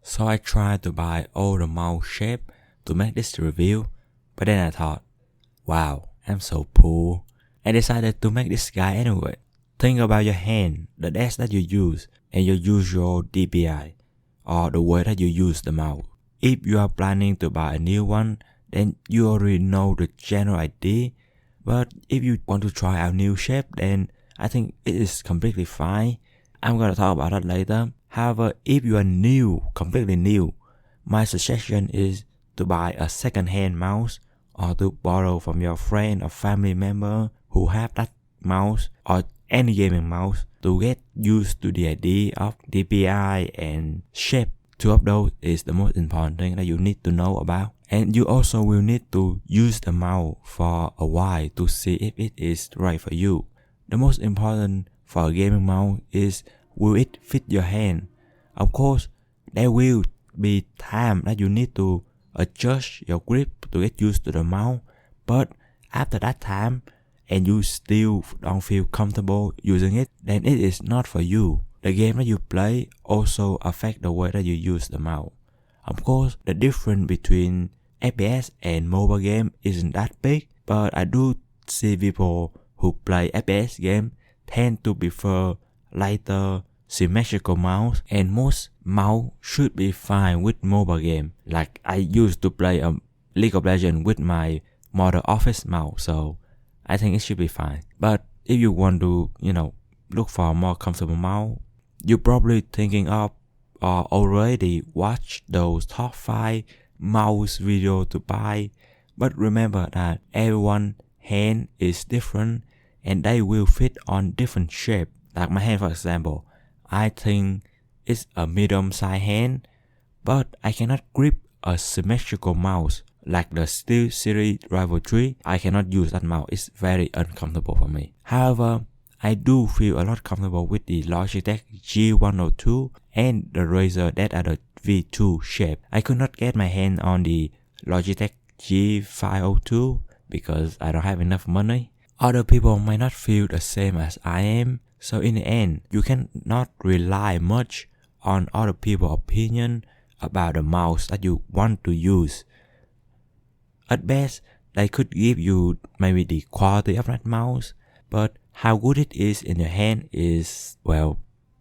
So I tried to buy all the mouse shape to make this review, but then I thought, wow, I'm so poor. I decided to make this guy anyway. Think about your hand, the desk that you use, and your usual DPI, or the way that you use the mouse. If you are planning to buy a new one, then you already know the general idea. But if you want to try out new shape, then I think it is completely fine. I'm gonna talk about that later. However, if you are new, completely new, my suggestion is to buy a second-hand mouse or to borrow from your friend or family member who have that mouse or any gaming mouse to get used to the idea of DPI and shape. Two of those is the most important thing that you need to know about. And you also will need to use the mouse for a while to see if it is right for you. The most important for a gaming mouse is, will it fit your hand? Of course, there will be time that you need to adjust your grip to get used to the mouse, but after that time and you still don't feel comfortable using it, then it is not for you. The game that you play also affect the way that you use the mouse. Of course, the difference between FPS and mobile game isn't that big, but I do see people who play FPS game tend to prefer lighter symmetrical mouse, and most mouse should be fine with mobile game. Like I used to play League of Legends with my model office mouse, so I think it should be fine. But if you want to, look for a more comfortable mouse, you're probably thinking of or already watched those top 5 mouse video to buy. But remember that everyone's hand is different and they will fit on different shape. Like my hand, for example, I think it's a medium-sized hand, but I cannot grip a symmetrical mouse like the SteelSeries Rival 3. I cannot use that mouse. It's very uncomfortable for me. However, I do feel a lot comfortable with the Logitech G102 and the Razer that are the V2 shape. I could not get my hand on the Logitech G502 because I don't have enough money. Other people might not feel the same as I am. So in the end, you cannot rely much on other people's opinion about the mouse that you want to use. At best, they could give you maybe the quality of that mouse, but how good it is in your hand is, well,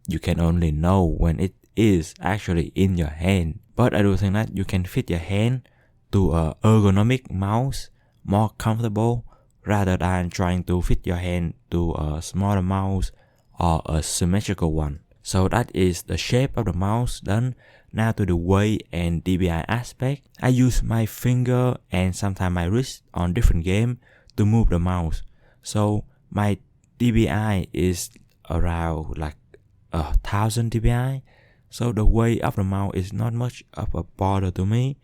you can only know when it is actually in your hand. But I do think that you can fit your hand to an ergonomic mouse more comfortable rather than trying to fit your hand to a smaller mouse or a symmetrical one. So that is the shape of the mouse done. Now to the weight and DPI aspect. I use my finger and sometimes my wrist on different games to move the mouse. So my DPI is around like 1000 DPI. So the weight of the mouse is not much of a bother to me.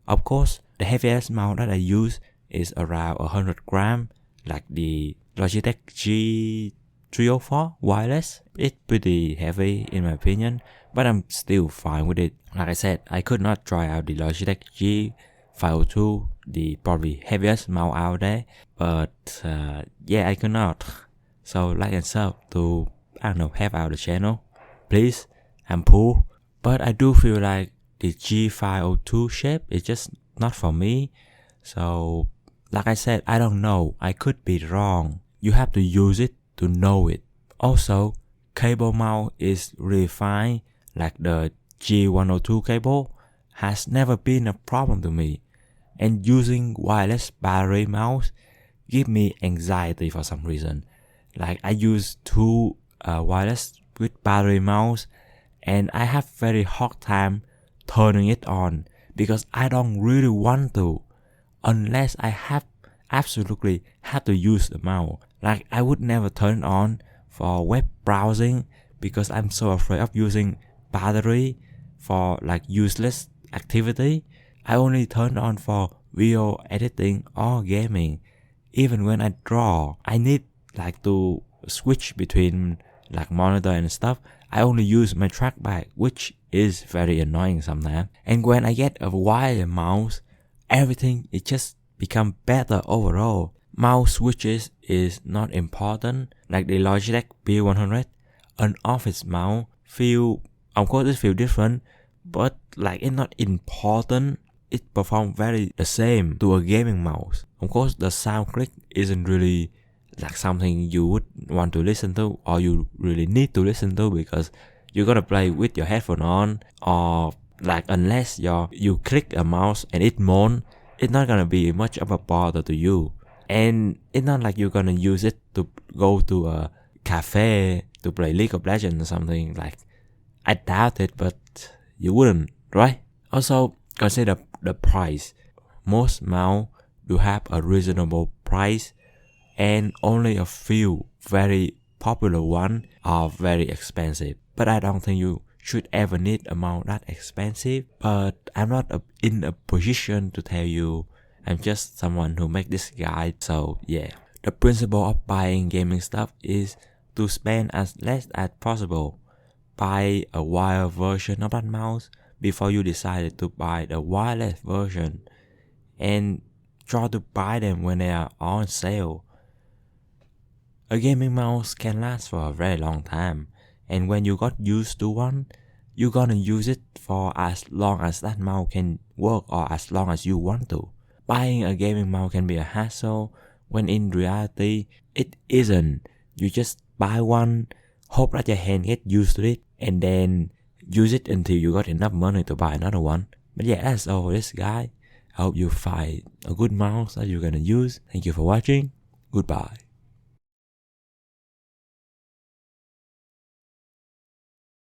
Of course, the heaviest mouse that I use is around 100 grams, like the Logitech G304 wireless. It's pretty heavy in my opinion, but I'm still fine with it. Like I said, I could not try out the Logitech G502, the probably heaviest mouse out there, but yeah, I could not. So like and sub to, help out the channel, please. I'm poor, but I do feel like the G502 shape is just not for me. So like I said, I don't know, I could be wrong. You have to use it to know it. Also, cable mouse is really fine, like the G102 cable has never been a problem to me. And using wireless battery mouse give me anxiety for some reason. Like I use 2 wireless with battery mouse and I have very hard time turning it on because I don't really want to unless I absolutely have to use the mouse. Like I would never turn it on for web browsing because I'm so afraid of using battery for like useless activity. I only turn on for video editing or gaming. Even when I draw, I need like to switch between like monitor and stuff. I only use my trackpad, which is very annoying sometimes. And when I get a wired mouse, everything it just become better overall. Mouse switches is not important. Like the Logitech P100, an office mouse of course it feels different, but like it's not important. It performs very the same to a gaming mouse. Of course, the sound click isn't really like something you would want to listen to or you really need to listen to because you're gonna play with your headphone on, or like unless you click a mouse and it moan, it's not gonna be much of a bother to you. And it's not like you're gonna use it to go to a cafe to play League of Legends or something. Like, I doubt it, but you wouldn't, right? Also, consider the price. Most mouse do have a reasonable price, and only a few very popular ones are very expensive. But I don't think you should ever need a mouse that expensive. But I'm not in a position to tell you. I'm just someone who make this guide. So yeah, the principle of buying gaming stuff is to spend as less as possible. Buy a wired version of that mouse before you decide to buy the wireless version, and try to buy them when they are on sale. A gaming mouse can last for a very long time, and when you got used to one, you're gonna use it for as long as that mouse can work or as long as you want to. Buying a gaming mouse can be a hassle when in reality it isn't. You just buy one, hope that your hand gets used to it, and then use it until you got enough money to buy another one. But yeah, that's all for this guy. I hope you find a good mouse that you're gonna use. Thank you for watching. Goodbye.